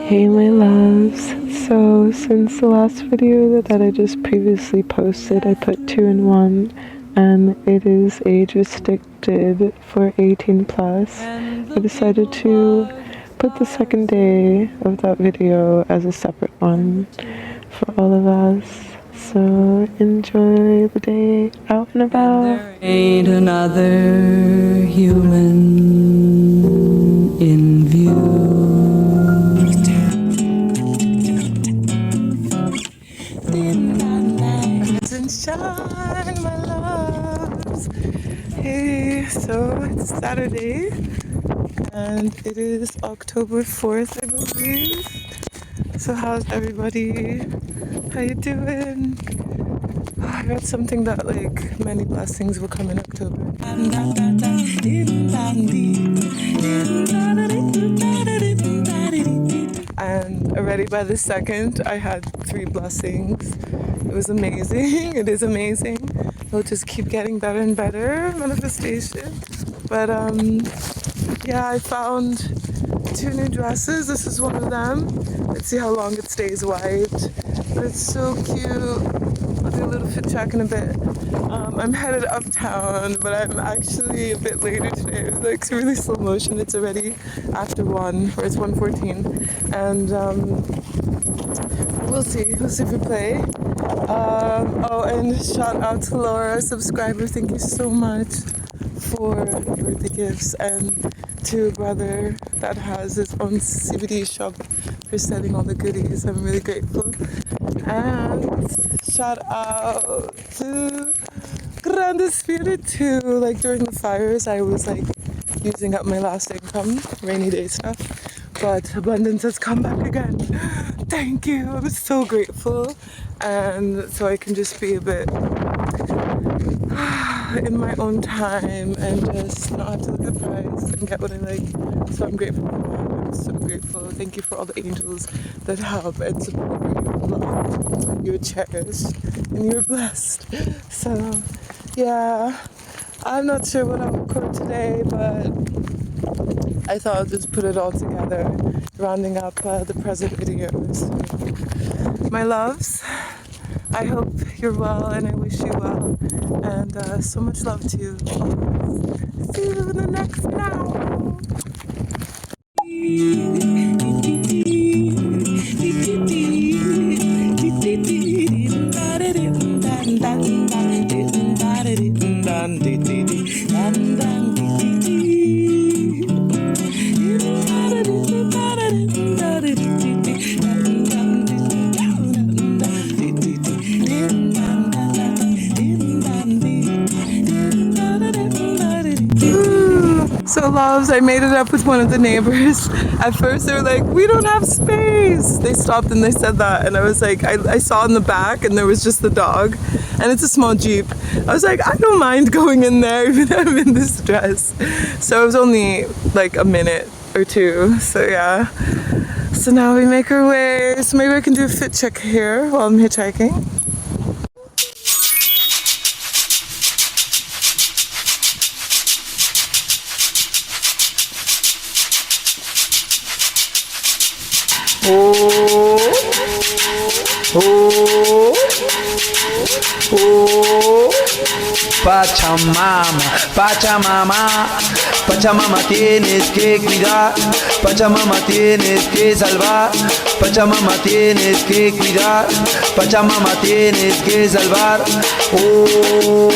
Hey my loves, so since the last video that I just previously posted, I put 2 in 1 and it is age restricted for 18 plus. I decided to put the second day of that video as a separate one for all of us. So enjoy the day out and about. There ain't another human in view. Sunshine, my loves. Hey, so it's Saturday and it is October 4th, I believe. So how's everybody? How you doing? I read something that like many blessings will come in October. And already by the second, I had 3 blessings. It was amazing. It is amazing. It'll just keep getting better and better, manifestation. But yeah, I found 2 new dresses. This is one of them. Let's see how long it stays white. But it's so cute. I'll do a little fit check in a bit. I'm headed uptown, but I'm actually a bit later today. It was like really slow motion. It's already after 1, or it's 1:14. And we'll see if we play. Oh, and shout out to Laura, subscriber. Thank you so much for your birthday gifts, and to a brother that has his own CBD shop for selling all the goodies. I'm really grateful. And shout out to Grande Spirit too. Like during the fires, I was like using up my last income, rainy day stuff. But abundance has come back again. Thank you. I'm so grateful. And so I can just be a bit in my own time and just not have to look at the price and get what I like. So I'm grateful for that. I'm so grateful. Thank you for all the angels that help and support you. You're loved, you're cherished, and you're blessed. So yeah, I'm not sure what I'll record today, but I thought I'll just put it all together, rounding up the present videos. My loves, I hope you're well and I wish you well. And so much love to you always. See you in the next now. So loves, I made it up with one of the neighbors. At first they were like, we don't have space. They stopped and they said that, and I was like, I saw in the back and there was just the dog, and it's a small Jeep. I was like, I don't mind going in there even though I'm in this dress. So it was only like a minute or 2, so yeah. So now we make our way, so maybe I can do a fit check here while I'm hitchhiking. Pachamama, Pachamama, Pachamama tienes que cuidar, Pachamama tienes que salvar, Pachamama tienes que cuidar, Pachamama tienes que salvar. Oh,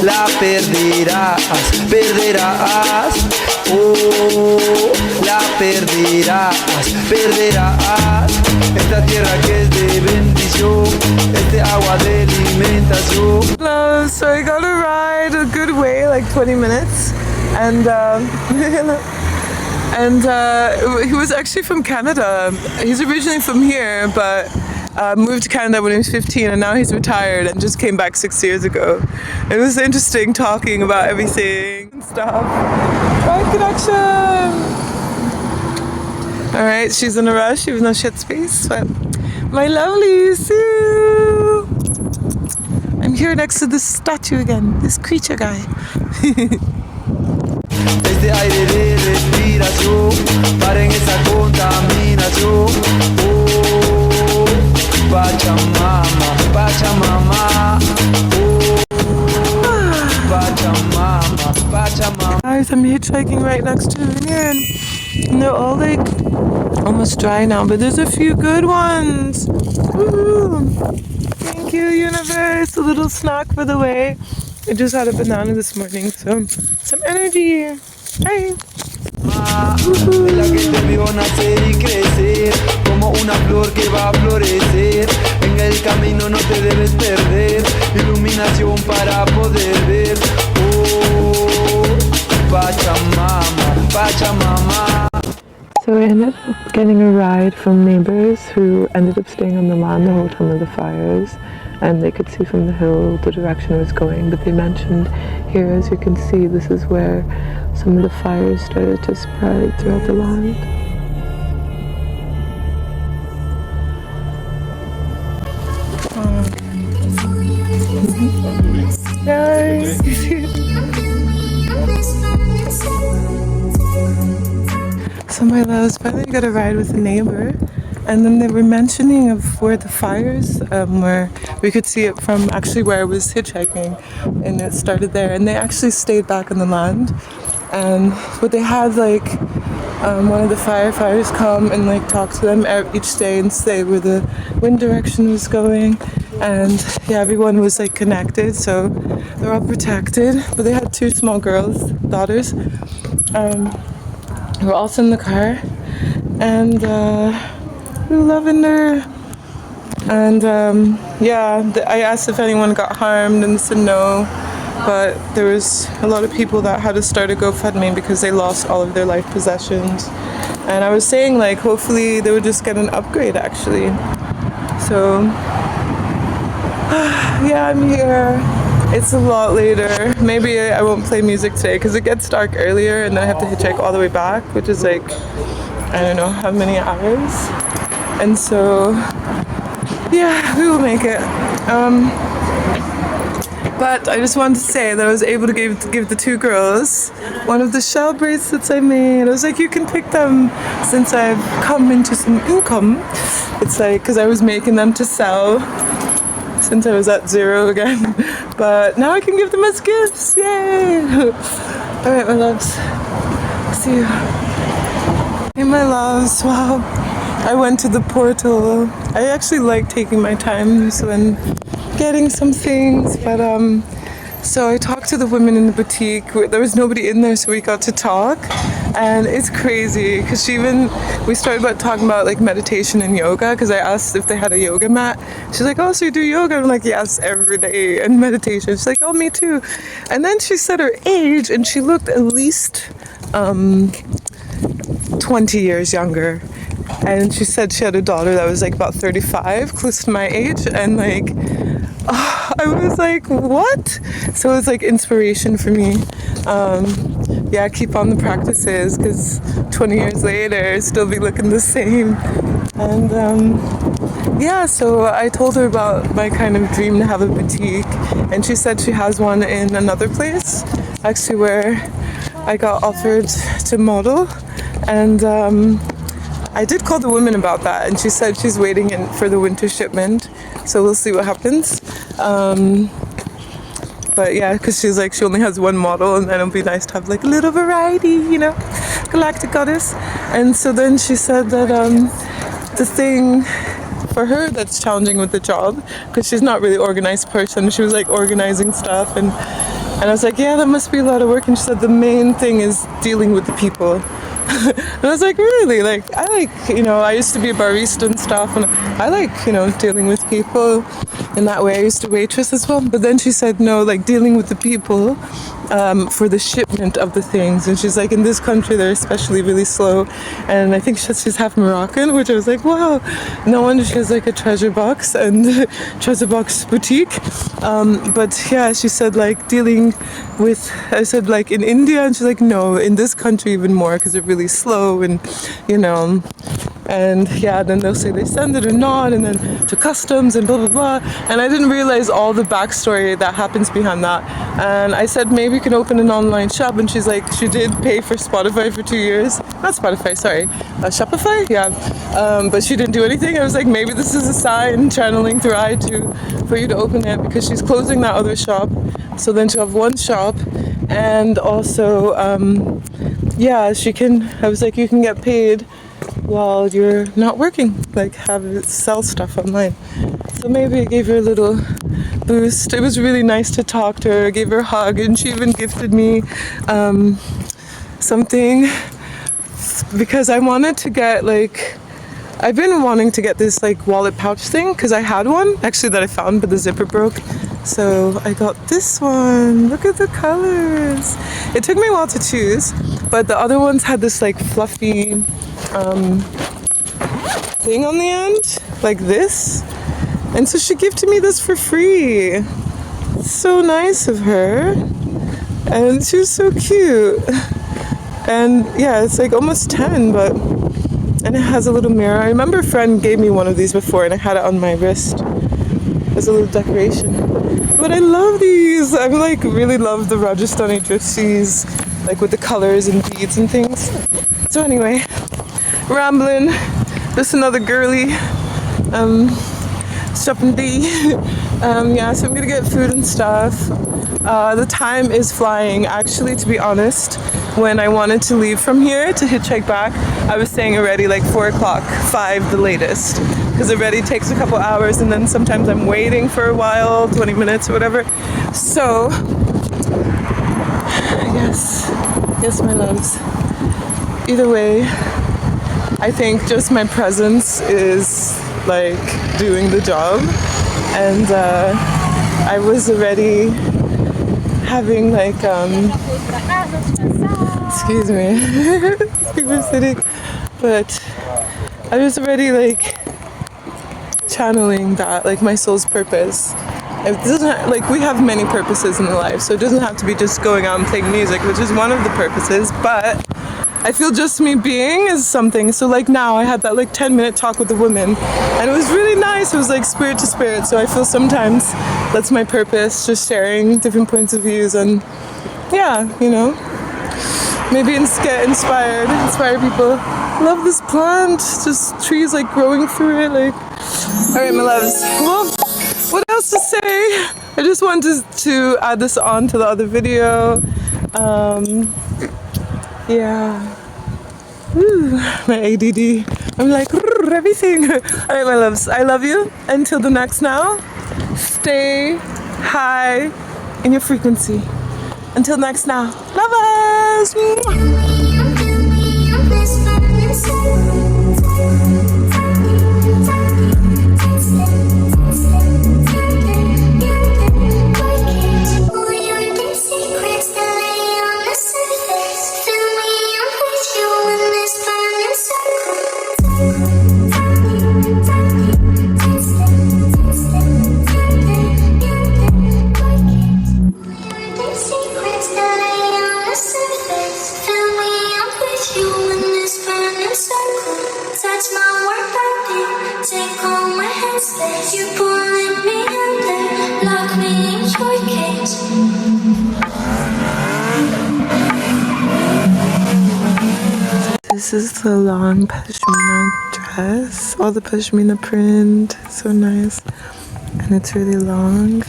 la perderás, perderás. Oh, la perderás, perderás. Esta tierra que es de bendición, este agua de alimentación. So I got a ride a good way, like 20 minutes, and he was actually from Canada. He's originally from here, but moved to Canada when he was 15, and now he's retired and just came back 6 years ago. It was interesting talking about everything and stuff. Right connection! Alright, she's in a rush even though she had space, but my lovely Sue! I'm here next to this statue again, this creature guy. Este aire de respiración, paren esa contaminación. I'm hitchhiking right next to Union. And they're all like almost dry now, but there's a few good ones. Woo! Thank you, universe. A little snack for the way. I just had a banana this morning, so some energy. Hi. Es la que te vio nacer y crecer, como una flor que va a florecer. En el camino no te debes perder, iluminación para poder ver. Oh, Pachamama, Pachamama. So I ended up getting a ride from neighbors who ended up staying on the land the whole time of the fires, and they could see from the hill the direction it was going, but they mentioned here, as you can see, this is where some of the fires started to spread throughout the land. Nice. So my loves finally got a ride with a neighbor, and then they were mentioning of where the fires were. We could see it from actually where I was hitchhiking, and it started there. And they actually stayed back on the land, but they had like one of the firefighters come and like talk to them each day and say where the wind direction was going. And yeah, everyone was like connected, so they're all protected. But they had two small girls, daughters. We were also in the car, and we were loving her. And I asked if anyone got harmed, and they said no. But there was a lot of people that had to start a GoFundMe because they lost all of their life possessions. And I was saying like, hopefully they would just get an upgrade actually. So yeah, I'm here. It's a lot later. Maybe I won't play music today because it gets dark earlier, and then I have to hitchhike all the way back, which is like, I don't know how many hours. And so, yeah, we will make it. But I just wanted to say that I was able to give the two girls one of the shell bracelets I made. I was like, you can pick them since I've come into some income. It's like, because I was making them to sell since I was at zero again. But now I can give them as gifts. Yay! Alright, my loves. See you. Hey, my loves. Wow. I went to the portal. I actually like taking my time when getting some things, but so I talked to the women in the boutique. There was nobody in there, so we got to talk, and it's crazy because we started talking about like meditation and yoga, because I asked if they had a yoga mat. She's like, oh, so you do yoga? I'm like, yes, every day, and meditation. She's like, oh, me too. And then she said her age, and she looked at least 20 years younger. And she said she had a daughter that was like about 35, close to my age, and like, I was like, what? So it was like inspiration for me. Yeah, keep on the practices, because 20 years later, still be looking the same. And yeah, so I told her about my kind of dream to have a boutique, and she said she has one in another place, actually, where I got offered to model. And I did call the woman about that, and she said she's waiting for the winter shipment, so we'll see what happens. But yeah, because she's like, she only has one model, and then it'll be nice to have like a little variety, you know, galactic goddess. And so then she said that the thing for her that's challenging with the job, because she's not really organized person, she was like organizing stuff, and I was like, yeah, that must be a lot of work. And she said the main thing is dealing with the people. And I was like, really? Like, I like, I used to be a barista and stuff, and I like, dealing with people in that way. I used to waitress as well. But then she said, no, like dealing with the people for the shipment of the things. And she's like, in this country, they're especially really slow. And I think she's half Moroccan, which I was like, wow. No wonder she has like a treasure box and treasure box boutique. But yeah, she said like dealing with, I said like in India, and she's like, no, in this country even more, because they're really slow, and and yeah, then they'll say they send it or not, and then to customs and blah blah blah. And I didn't realize all the backstory that happens behind that. And I said, maybe you can open an online shop, and she's like, she did pay for Spotify for 2 years, not Spotify, sorry, Shopify, yeah, but she didn't do anything. I was like, maybe this is a sign channeling through for you to open it, because she's closing that other shop, so then she'll have one shop, And also, yeah, I was like, you can get paid while you're not working, like sell stuff online. So maybe I gave her a little boost. It was really nice to talk to her. I gave her a hug, and she even gifted me something, because I wanted to get like, I've been wanting to get this like wallet pouch thing, because I had one actually that I found, but the zipper broke. So I got this one. Look at the colors. It took me a while to choose, but the other ones had this like fluffy thing on the end, like this. And so she gifted me this for free. So nice of her. And she was so cute. And yeah, it's like almost 10, and it has a little mirror. I remember a friend gave me one of these before, and I had it on my wrist as a little decoration. But I love these. I like really love the Rajasthani drifties, like with the colors and beads and things. So anyway, rambling. Just another girly shopping day. Yeah, so I'm gonna get food and stuff. The time is flying. Actually, to be honest, when I wanted to leave from here to hitchhike back, I was saying already like 4 o'clock, 5 the latest, because it already takes a couple hours, and then sometimes I'm waiting for a while, 20 minutes or whatever. So yes my loves, either way, I think just my presence is like doing the job. And I was already having like excuse me, people sitting, but I was already like channeling that, like my soul's purpose. It doesn't like, we have many purposes in life, so it doesn't have to be just going out and playing music, which is one of the purposes, but I feel just me being is something. So like now I had that like 10-minute talk with the woman, and it was really nice. It was like spirit to spirit. So I feel sometimes that's my purpose, just sharing different points of views, and yeah, you know, maybe get inspired, inspire people. Love this plant, just trees like growing through it, like. All right, my loves. Well, what else to say? I just wanted to add this on to the other video. Yeah. Woo, my ADD. I'm like everything. All right, my loves. I love you. Until the next now. Stay high in your frequency. Until next now. Love us. This is the long pashmina dress, all the pashmina print, so nice, and it's really long,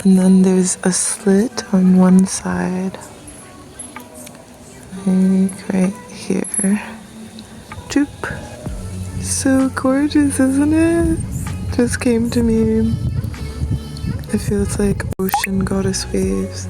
and then there's a slit on one side, like right here. Choop. So gorgeous, isn't it? Just came to me. It feels like ocean goddess waves.